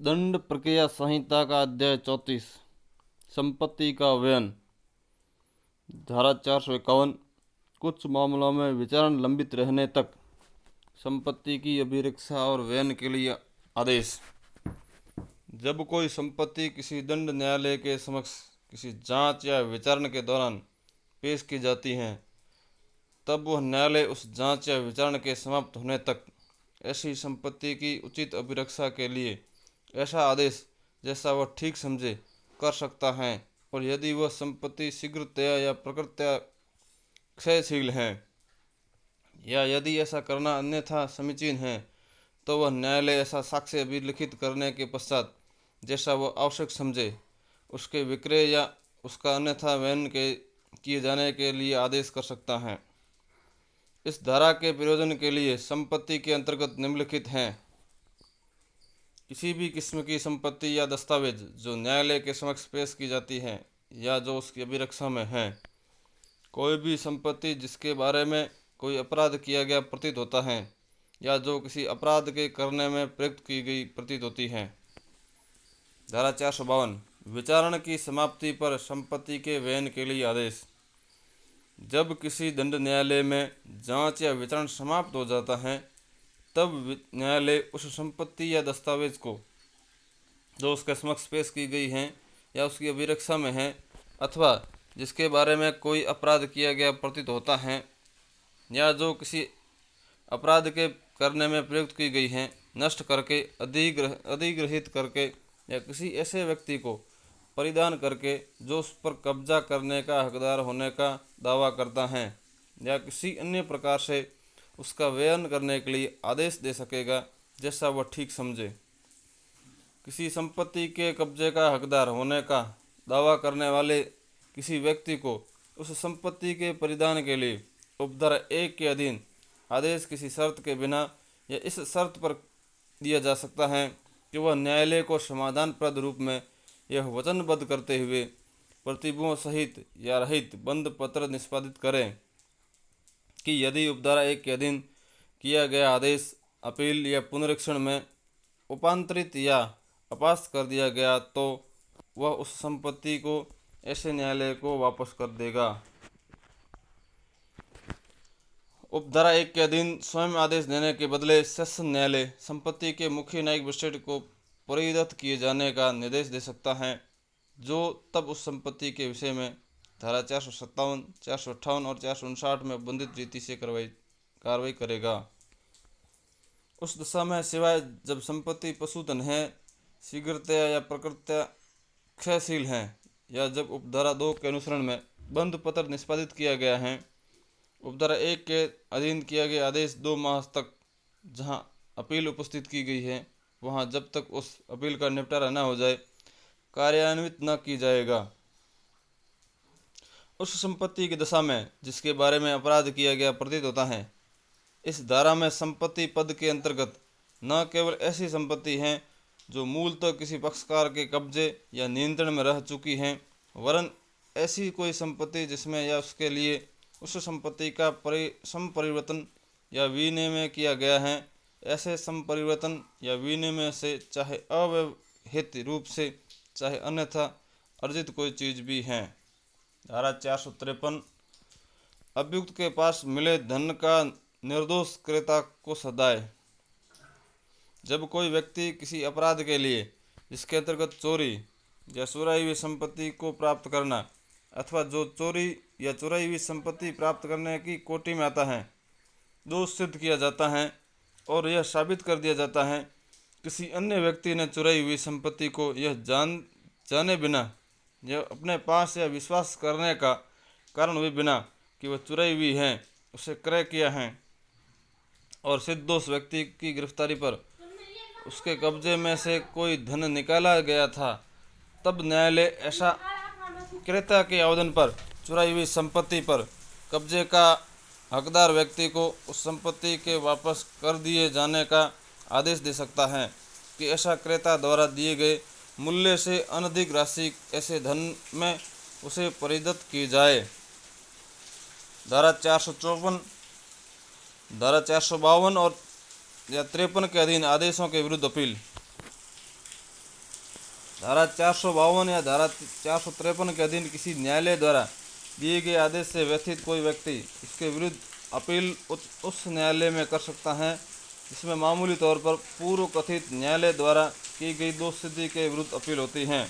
दंड प्रक्रिया संहिता का अध्याय 34 संपत्ति का व्ययन। धारा 451 कुछ मामलों में विचारण लंबित रहने तक संपत्ति की अभिरक्षा और व्ययन के लिए आदेश। जब कोई संपत्ति किसी दंड न्यायालय के समक्ष किसी जांच या विचारण के दौरान पेश की जाती है, तब वह न्यायालय उस जांच या विचारण के समाप्त होने तक ऐसी संपत्ति की उचित अभिरक्षा के लिए ऐसा आदेश जैसा वह ठीक समझे कर सकता है, और यदि वह संपत्ति शीघ्रतया या प्रकृतया क्षयशील है या यदि ऐसा करना अन्यथा समीचीन है, तो वह न्यायालय ऐसा साक्ष्य अभिलिखित करने के पश्चात जैसा वह आवश्यक समझे उसके विक्रय या उसका अन्यथा व्ययन के किए जाने के लिए आदेश कर सकता है। इस धारा के प्रयोजन के लिए संपत्ति के अंतर्गत निम्नलिखित हैं। किसी भी किस्म की संपत्ति या दस्तावेज जो न्यायालय के समक्ष पेश की जाती है या जो उसकी अभिरक्षा में है। कोई भी संपत्ति जिसके बारे में कोई अपराध किया गया प्रतीत होता है या जो किसी अपराध के करने में प्रयुक्त की गई प्रतीत होती है। धारा 452 विचारण की समाप्ति पर संपत्ति के व्ययन के लिए आदेश। जब किसी दंड न्यायालय में जांच या विचारण समाप्त हो जाता है, तब न्यायालय उस संपत्ति या दस्तावेज को जो उसके समक्ष पेश की गई हैं या उसकी अभिरक्षा में है अथवा जिसके बारे में कोई अपराध किया गया प्रतीत होता है या जो किसी अपराध के करने में प्रयुक्त की गई हैं, नष्ट करके अधिग्रहित करके या किसी ऐसे व्यक्ति को परिधान करके जो उस पर कब्जा करने का हकदार होने का दावा करता है या किसी अन्य प्रकार से उसका व्ययन करने के लिए आदेश दे सकेगा जैसा वह ठीक समझे। किसी संपत्ति के कब्जे का हकदार होने का दावा करने वाले किसी व्यक्ति को उस संपत्ति के परिधान के लिए उपधारा 1 के अधीन आदेश किसी शर्त के बिना या इस शर्त पर दिया जा सकता है कि वह न्यायालय को समाधानप्रद रूप में यह वचनबद्ध करते हुए प्रतिभुओं सहित या रहित बंद पत्र निष्पादित करें कि यदि उपधारा 1 के अधीन किया गया आदेश अपील या पुनरीक्षण में उपांतरित या अपास्त कर दिया गया तो वह उस संपत्ति को ऐसे न्यायालय को वापस कर देगा। उपधारा 1 के अधीन स्वयं आदेश देने के बदले सेशन न्यायालय संपत्ति के मुख्य न्यायिक मजिस्ट्रेट को परिदत्त किए जाने का निर्देश दे सकता है, जो तब उस संपत्ति के विषय में धारा 457, 458 और 459 में बंधित रीति से कार्रवाई करेगा। उस दशा में सिवाय जब संपत्ति पशुधन है, शीघ्रतया या प्रकृतया क्षयशील है या जब उपधारा 2 के अनुसरण में बंध पत्र निष्पादित किया गया है। उपधारा 1 के अधीन किया गया आदेश 2 माह तक जहां अपील उपस्थित की गई है वहां जब तक उस अपील का निपटारा न हो जाए कार्यान्वित न की जाएगा। उस संपत्ति की दशा में जिसके बारे में अपराध किया गया प्रतीत होता है। इस धारा में संपत्ति पद के अंतर्गत न केवल ऐसी संपत्ति हैं जो मूलतः किसी पक्षकार के कब्जे या नियंत्रण में रह चुकी हैं, वरन ऐसी कोई संपत्ति जिसमें या उसके लिए उस संपत्ति का संपरिवर्तन या विनिमय किया गया है। ऐसे संपरिवर्तन या विनिमय से चाहे अव्यवहित रूप से चाहे अन्यथा अर्जित कोई चीज भी है। धारा 453 अभियुक्त के पास मिले धन का निर्दोष क्रेता को सदाए। जब कोई व्यक्ति किसी अपराध के लिए जिसके अंतर्गत चोरी या चुराई हुई संपत्ति को प्राप्त करना अथवा जो चोरी या चुराई हुई संपत्ति प्राप्त करने की कोटि में आता है, दोष सिद्ध किया जाता है और यह साबित कर दिया जाता है किसी अन्य व्यक्ति ने चुराई हुई संपत्ति को यह जाने बिना या अपने पास या विश्वास करने का कारण हुए बिना कि वह चुराई हुई है उसे क्रय किया है और सिद्धोष व्यक्ति की गिरफ्तारी पर उसके कब्जे में से कोई धन निकाला गया था, तब न्यायालय ऐसा क्रेता के आवेदन पर चुराई हुई संपत्ति पर कब्जे का हकदार व्यक्ति को उस संपत्ति के वापस कर दिए जाने का आदेश दे सकता है कि ऐसा क्रेता द्वारा दिए गए मूल्य से अनधिक राशि ऐसे धन में उसे परिदत्त की जाए। धारा 454, धारा 452 और या 53 के अधीन आदेशों के विरुद्ध अपील। धारा 452 या धारा 453 के अधीन किसी न्यायालय द्वारा दिए गए आदेश से व्यथित कोई व्यक्ति इसके विरुद्ध अपील उस न्यायालय में कर सकता है जिसमें मामूली तौर पर पूर्व कथित न्यायालय द्वारा की गई दोष सिद्धि के विरुद्ध अपील होती है।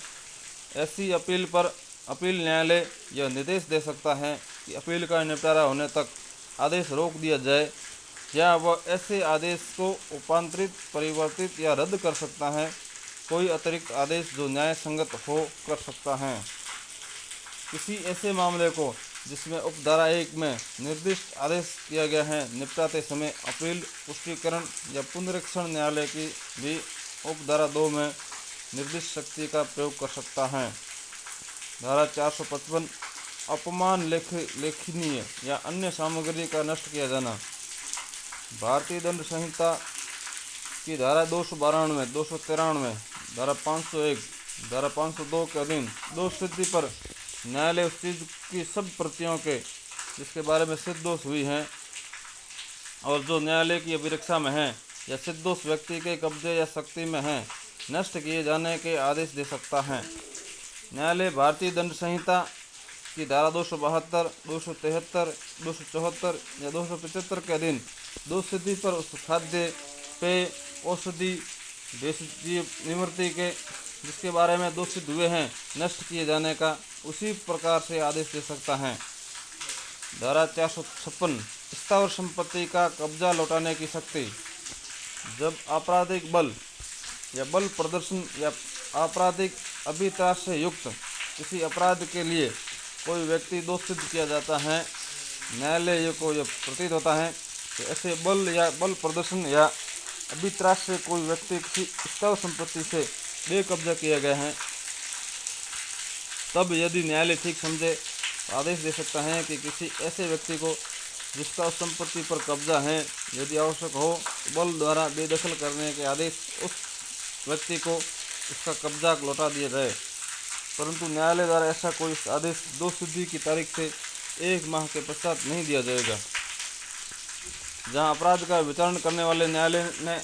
ऐसी अपील पर अपील न्यायालय यह निर्देश दे सकता है कि अपील का निपटारा होने तक आदेश रोक दिया जाए या वह ऐसे आदेश को रूपांतरित, परिवर्तित या रद्द कर सकता है। कोई अतिरिक्त आदेश जो न्याय संगत हो कर सकता है। किसी ऐसे मामले को जिसमें उपधारा 1 में निर्दिष्ट आदेश किया गया है निपटाते समय अपील, पुष्टिकरण या पुनरीक्षण न्यायालय की भी उपधारा 2 में निर्दिष्ट शक्ति का प्रयोग कर सकता है। धारा 455 अपमान, लेखनीय या अन्य सामग्री का नष्ट किया जाना। भारतीय दंड संहिता की धारा 292, 293, धारा 501, धारा 502 के अधीन दोष सिद्धि पर न्यायालय उस चीज़ की सब प्रतियों के जिसके बारे में सिद्ध दोष हुई हैं और जो न्यायालय की अभिरक्षा में है या सिद्ध दोष व्यक्ति के कब्जे या शक्ति में है नष्ट किए जाने के आदेश दे सकता है। न्यायालय भारतीय दंड संहिता की धारा 272, 273, 274 या 275 के अधीन दोष सिद्धि पर उस खाद्य, पेय, औषधि, भेषजीय निवृत्ति के जिसके बारे में दोष सिद्ध हुए हैं नष्ट किए जाने का उसी प्रकार से आदेश दे सकता है। धारा 456 स्थावर संपत्ति का कब्जा लौटाने की शक्ति। जब आपराधिक बल या बल प्रदर्शन या आपराधिक अभित्रास से युक्त किसी अपराध के लिए कोई व्यक्ति दोष सिद्ध किया जाता है, न्यायालय को यह प्रतीत होता है कि ऐसे बल या बल प्रदर्शन या अभित्रास से कोई व्यक्ति किसी स्थावर संपत्ति से बेकब्जा किया गया है, तब यदि न्यायालय ठीक समझे तो आदेश दे सकता है कि किसी ऐसे व्यक्ति को जिसका उस संपत्ति पर कब्जा है यदि आवश्यक हो तो बल द्वारा बेदखल करने के आदेश उस व्यक्ति को उसका कब्जा लौटा दिया जाए। परंतु न्यायालय द्वारा ऐसा कोई आदेश दोष सिद्धि की तारीख से 1 माह के पश्चात नहीं दिया जाएगा। जहां अपराध का विचारण करने वाले न्यायालय ने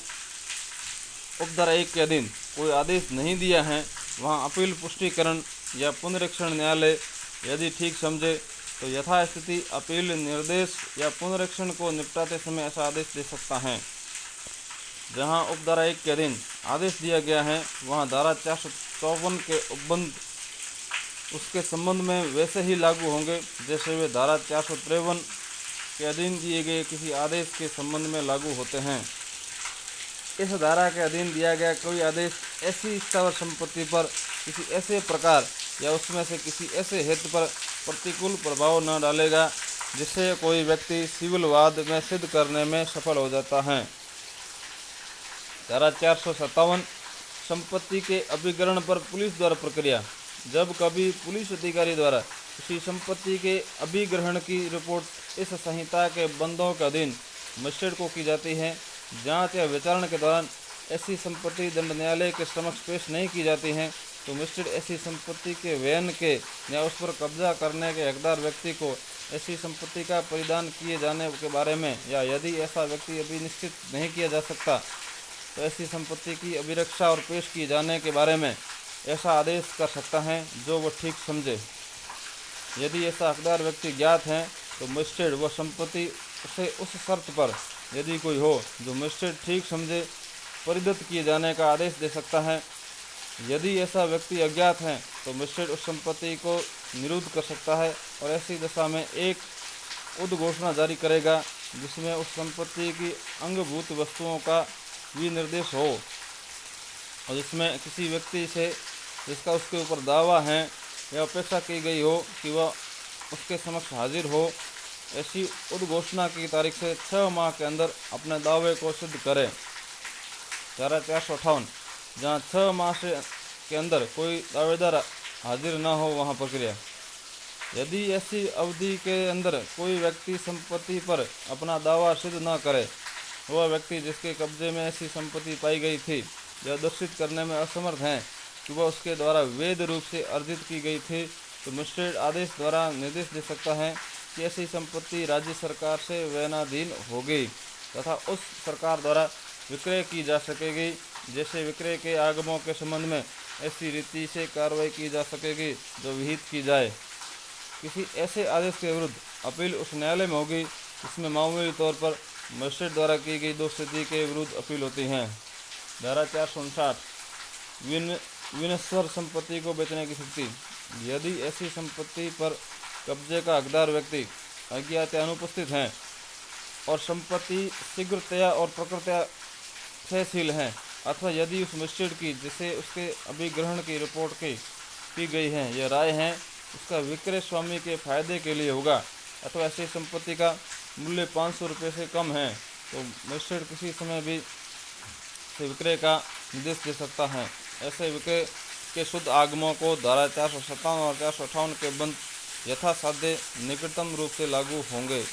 उपधारा 1 के अधीन कोई आदेश नहीं दिया है वहां अपील, पुष्टिकरण या पुनरीक्षण न्यायालय यदि ठीक समझे तो यथास्थिति अपील, निर्देश या पुनरीक्षण को निपटाते समय ऐसा आदेश दे सकता है। जहां उपधारा 1 के अधीन आदेश दिया गया है वहां धारा 454 के उपबंध उसके संबंध में वैसे ही लागू होंगे जैसे वे धारा 453 के अधीन दिए गए किसी आदेश के संबंध में लागू होते हैं। इस धारा के अधीन दिया गया कोई आदेश ऐसी स्थावर संपत्ति पर किसी ऐसे प्रकार या उसमें से किसी ऐसे हेतु पर प्रतिकूल प्रभाव न डालेगा जिससे कोई व्यक्ति सिविल वाद में सिद्ध करने में सफल हो जाता है। धारा 457 संपत्ति के अभिग्रहण पर पुलिस द्वारा प्रक्रिया। जब कभी पुलिस अधिकारी द्वारा किसी संपत्ति के अभिग्रहण की रिपोर्ट इस संहिता के बंदों के अधीन मजिस्ट्रेट को की जाती है, जांच या विचारण के दौरान ऐसी संपत्ति दंड न्यायालय के समक्ष पेश नहीं की जाती हैं तो मजिस्ट्रेट ऐसी संपत्ति के व्ययन के या उस पर कब्जा करने के हकदार व्यक्ति को ऐसी संपत्ति का परिधान किए जाने के बारे में या यदि ऐसा व्यक्ति अभी निश्चित नहीं किया जा सकता तो ऐसी संपत्ति की अभिरक्षा और पेश किए जाने के बारे में ऐसा आदेश कर सकता है जो वह ठीक समझे। यदि ऐसा हकदार व्यक्ति ज्ञात है तो मजिस्ट्रेट वह संपत्ति उसे उस शर्त पर यदि कोई हो जो मजिस्ट्रेट ठीक समझे परिदत्त किए जाने का आदेश दे सकता है। यदि ऐसा व्यक्ति अज्ञात है तो मजिस्ट्रेट उस संपत्ति को निरुद्ध कर सकता है और ऐसी दशा में एक उद्घोषणा जारी करेगा जिसमें उस संपत्ति की अंगभूत वस्तुओं का विनिर्देश हो और जिसमें किसी व्यक्ति से जिसका उसके ऊपर दावा है या अपेक्षा की गई हो कि वह उसके समक्ष हाजिर हो, ऐसी उद्घोषणा की तारीख से 6 माह के अंदर अपने दावे को सिद्ध करे। धारा 458 जहाँ 6 माह के अंदर कोई दावेदार हाजिर न हो वहाँ प्रक्रिया। यदि ऐसी अवधि के अंदर कोई व्यक्ति संपत्ति पर अपना दावा सिद्ध न करे, वह व्यक्ति जिसके कब्जे में ऐसी संपत्ति पाई गई थी यह दर्शित करने में असमर्थ है कि वह उसके द्वारा वैध रूप से अर्जित की गई थी, तो मजिस्ट्रेट आदेश द्वारा निर्देश दे सकता है कि ऐसी संपत्ति राज्य सरकार से वयनाधीन होगी तथा उस सरकार द्वारा विक्रय की जा सकेगी। जैसे विक्रय के आगमों के संबंध में ऐसी रीति से कार्रवाई की जा सकेगी जो विहित की जाए। किसी ऐसे आदेश के विरुद्ध अपील उस न्यायालय में होगी जिसमें मामूली तौर पर मजिस्ट्रेट द्वारा की गई दोषसिद्धि के विरुद्ध अपील होती है। धारा 459 विनश्वर संपत्ति को बेचने की शक्ति। यदि ऐसी संपत्ति पर कब्जे का हकदार व्यक्ति अज्ञात या अनुपस्थित है और संपत्ति शीघ्रतया और प्रकृतया क्षयशील है, अथवा यदि उस मजिस्ट्रेट की जिसे उसके अभिग्रहण की रिपोर्ट की गई है यह राय है उसका विक्रय स्वामी के फायदे के लिए होगा, अथवा ऐसी संपत्ति का मूल्य 500 रुपये से कम है, तो मजिस्ट्रेट किसी समय भी विक्रय का निर्देश दे सकता है। ऐसे विक्रय के शुद्ध आगमों को धारा 457 और 458 के बंद यथासाध्य निकटतम रूप से लागू होंगे।